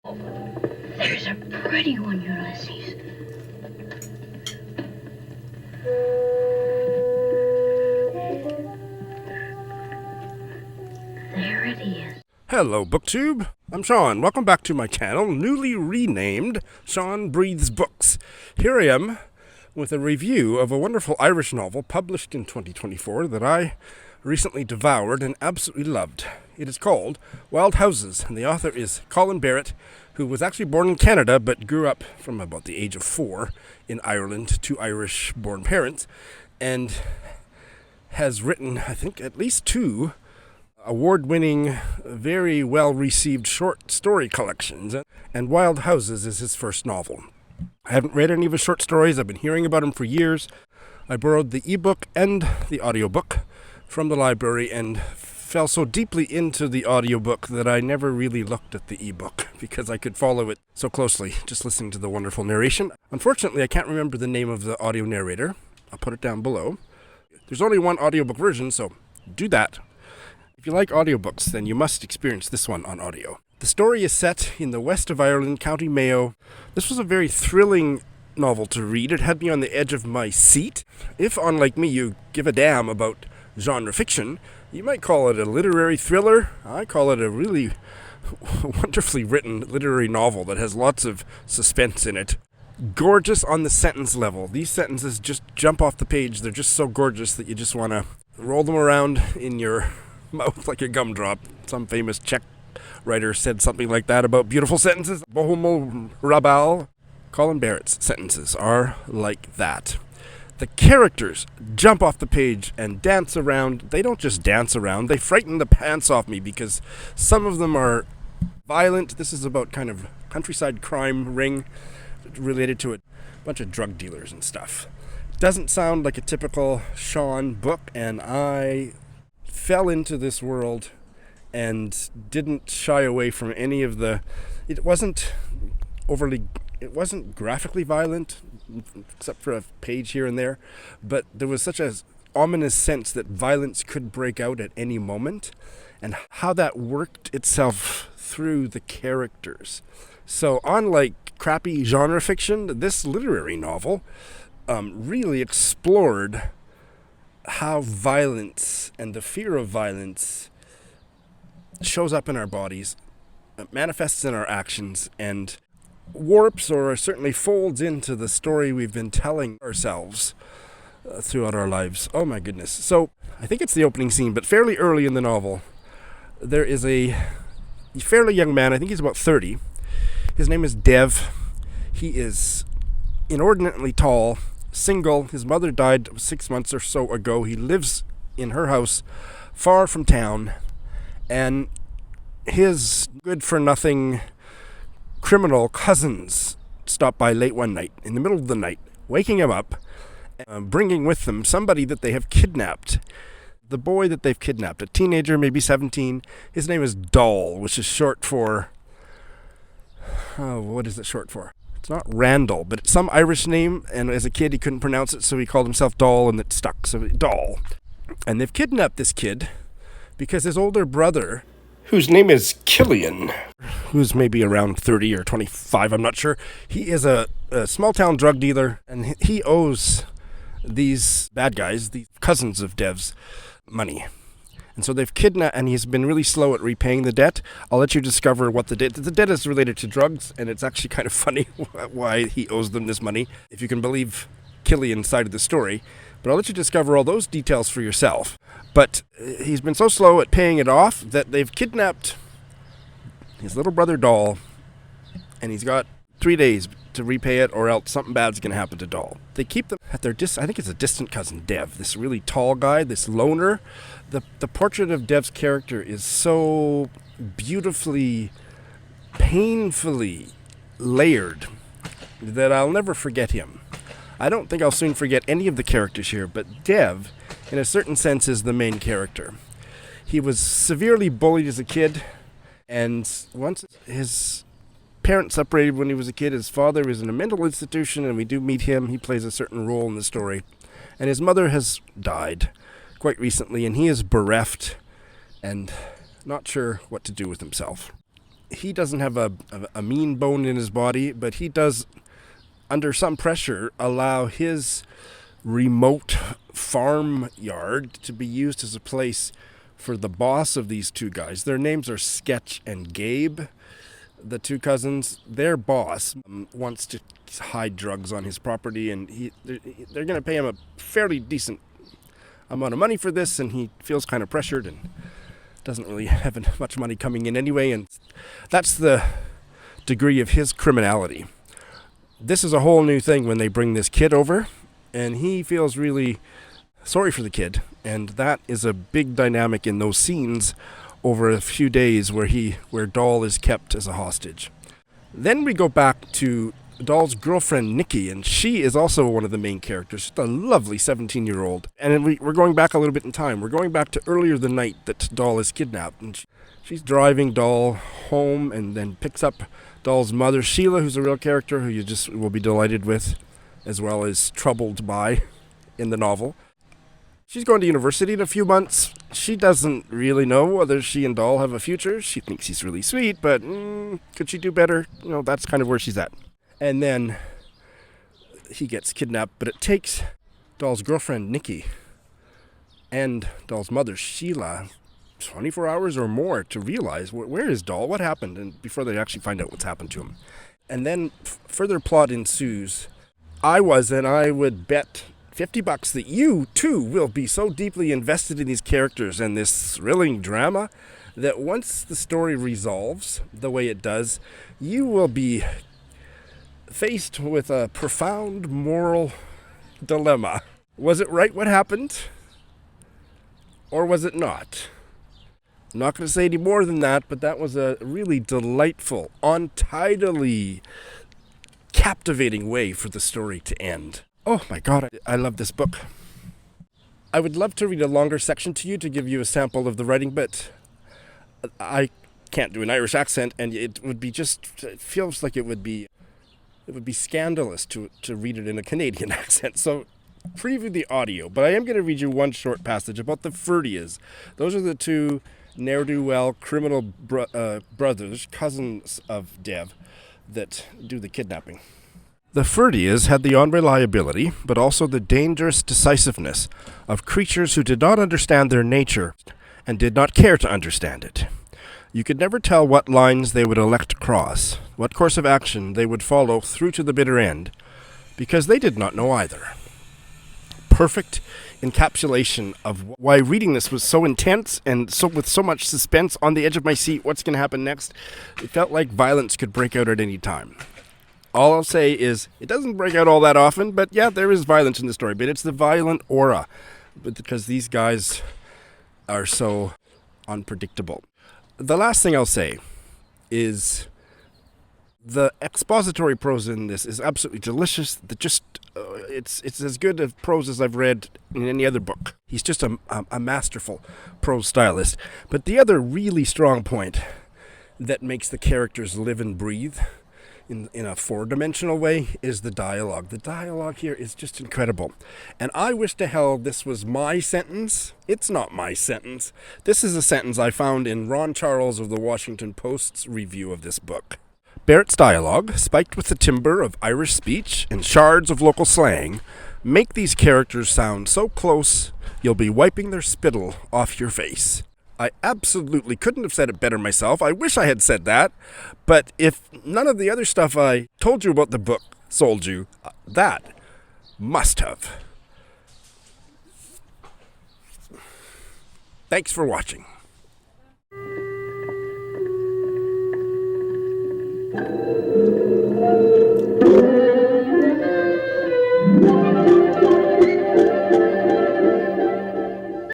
There's a pretty one, Ulysses. There it is. Hello, BookTube. I'm Shawn. Welcome back to my channel, newly renamed Shawn Breathes Books. Here I am with a review of a wonderful Irish novel published in 2024 that I recently devoured and absolutely loved. It is called Wild Houses, and the author is Colin Barrett, who was actually born in Canada but grew up from about the age of 4 in Ireland to Irish-born parents, and has written, I think, at least 2 award-winning, very well-received short story collections, and Wild Houses is his first novel. I haven't read any of his short stories. I've been hearing about him for years. I borrowed the ebook and the audiobook from the library and fell so deeply into the audiobook that I never really looked at the ebook because I could follow it so closely just listening to the wonderful narration. Unfortunately, I can't remember the name of the audio narrator. I'll put it down below. There's only one audiobook version, so do that. If you like audiobooks, then you must experience this one on audio. The story is set in the west of Ireland, County Mayo. This was a very thrilling novel to read. It had me on the edge of my seat. If, unlike me, you give a damn about genre fiction, you might call it a literary thriller. I call it a really wonderfully written literary novel that has lots of suspense in it. Gorgeous on the sentence level. These sentences just jump off the page. They're just so gorgeous that you just want to roll them around in your mouth like a gumdrop. Some famous Czech writer said something like that about beautiful sentences. Bohumo Rabal. Colin Barrett's sentences are like that. The characters jump off the page and dance around. They don't just dance around, they frighten the pants off me because some of them are violent. This is about kind of countryside crime ring related to a bunch of drug dealers and stuff. Doesn't sound like a typical Shawn book, and I fell into this world and didn't shy away from any of the... It wasn't graphically violent, except for a page here and there, but there was such an ominous sense that violence could break out at any moment, and how that worked itself through the characters. So unlike crappy genre fiction, this literary novel really explored how violence and the fear of violence shows up in our bodies, manifests in our actions, and warps or certainly folds into the story we've been telling ourselves throughout our lives. Oh my goodness. So I think it's the opening scene, but fairly early in the novel, there is a fairly young man. I think he's about 30. His name is Dev. He is inordinately tall, single. His mother died 6 months or so ago. He lives in her house far from town, and his good-for-nothing criminal cousins stop by late one night, in the middle of the night, waking him up, bringing with them somebody that they have kidnapped. The boy that they've kidnapped, a teenager, maybe 17, his name is Doll, which is short for... what is it short for? It's not Randall, but it's some Irish name, and as a kid he couldn't pronounce it, so he called himself Doll, and it stuck, so Doll. And they've kidnapped this kid because his older brother, whose name is Killian, who's maybe around 30 or 25, I'm not sure. He is a small-town drug dealer, and he owes these bad guys, the cousins of Dev's, money. And so they've kidnapped, and he's been really slow at repaying the debt. I'll let you discover what the debt is related to drugs, and it's actually kind of funny why he owes them this money, if you can believe Killian's side of the story. But I'll let you discover all those details for yourself. But he's been so slow at paying it off that they've kidnapped his little brother Doll, and he's got 3 days to repay it, or else something bad's going to happen to Doll. They keep them at their I think it's a distant cousin, Dev, this really tall guy, this loner. The portrait of Dev's character is so beautifully, painfully layered that I'll never forget him. I don't think I'll soon forget any of the characters here, but Dev, in a certain sense, is the main character. He was severely bullied as a kid, and once his parents separated when he was a kid, his father was in a mental institution, and we do meet him. He plays a certain role in the story. And his mother has died quite recently, and he is bereft and not sure what to do with himself. he doesn't have a mean bone in his body, but he does, under some pressure, allow his remote farmyard to be used as a place for the boss of these two guys. Their names are Sketch and Gabe, the two cousins. Their boss wants to hide drugs on his property, and they're going to pay him a fairly decent amount of money for this, and he feels kind of pressured and doesn't really have much money coming in anyway, and that's the degree of his criminality. This is a whole new thing when they bring this kid over, and he feels really sorry for the kid, and that is a big dynamic in those scenes over a few days where Doll is kept as a hostage. Then we go back to Doll's girlfriend Nikki, and she is also one of the main characters. She's a lovely 17-year-old. And we're going back a little bit in time. We're going back to earlier the night that Doll is kidnapped, and she's driving Doll home and then picks up Doll's mother, Sheila, who's a real character who you just will be delighted with, as well as troubled by in the novel. She's going to university in a few months. She doesn't really know whether she and Doll have a future. She thinks he's really sweet, but could she do better? That's kind of where she's at. And then he gets kidnapped, but it takes Doll's girlfriend, Nikki, and Doll's mother, Sheila, 24 hours or more to realize where is Doll, what happened, and before they actually find out what's happened to him. And then further plot ensues. I would bet $50 that you, too, will be so deeply invested in these characters and this thrilling drama that once the story resolves the way it does, you will be faced with a profound moral dilemma. Was it right what happened? Or was it not? I'm not going to say any more than that, but that was a really delightful, untidily captivating way for the story to end. Oh my God, I love this book. I would love to read a longer section to you to give you a sample of the writing, but I can't do an Irish accent, and it feels like it would be scandalous to read it in a Canadian accent. So preview the audio, but I am going to read you one short passage about the Ferdias. Those are the two ne'er-do-well criminal brothers, cousins of Dev, that do the kidnapping. The Ferdias had the unreliability, but also the dangerous decisiveness of creatures who did not understand their nature and did not care to understand it. You could never tell what lines they would elect to cross, what course of action they would follow through to the bitter end, because they did not know either. Perfect encapsulation of why reading this was so intense and with so much suspense on the edge of my seat. What's going to happen next? It felt like violence could break out at any time. All I'll say is it doesn't break out all that often, but yeah, there is violence in the story, but it's the violent aura, because these guys are so unpredictable. The last thing I'll say is the expository prose in this is absolutely delicious. It's as good a prose as I've read in any other book. He's just a masterful prose stylist. But the other really strong point that makes the characters live and breathe in a four-dimensional way is the dialogue. The dialogue here is just incredible. And I wish to hell this was my sentence. It's not my sentence. This is a sentence I found in Ron Charles of the Washington Post's review of this book. Barrett's dialogue, spiked with the timbre of Irish speech and shards of local slang, make these characters sound so close you'll be wiping their spittle off your face. I absolutely couldn't have said it better myself. I wish I had said that. But if none of the other stuff I told you about the book sold you, that must have. Thanks for watching.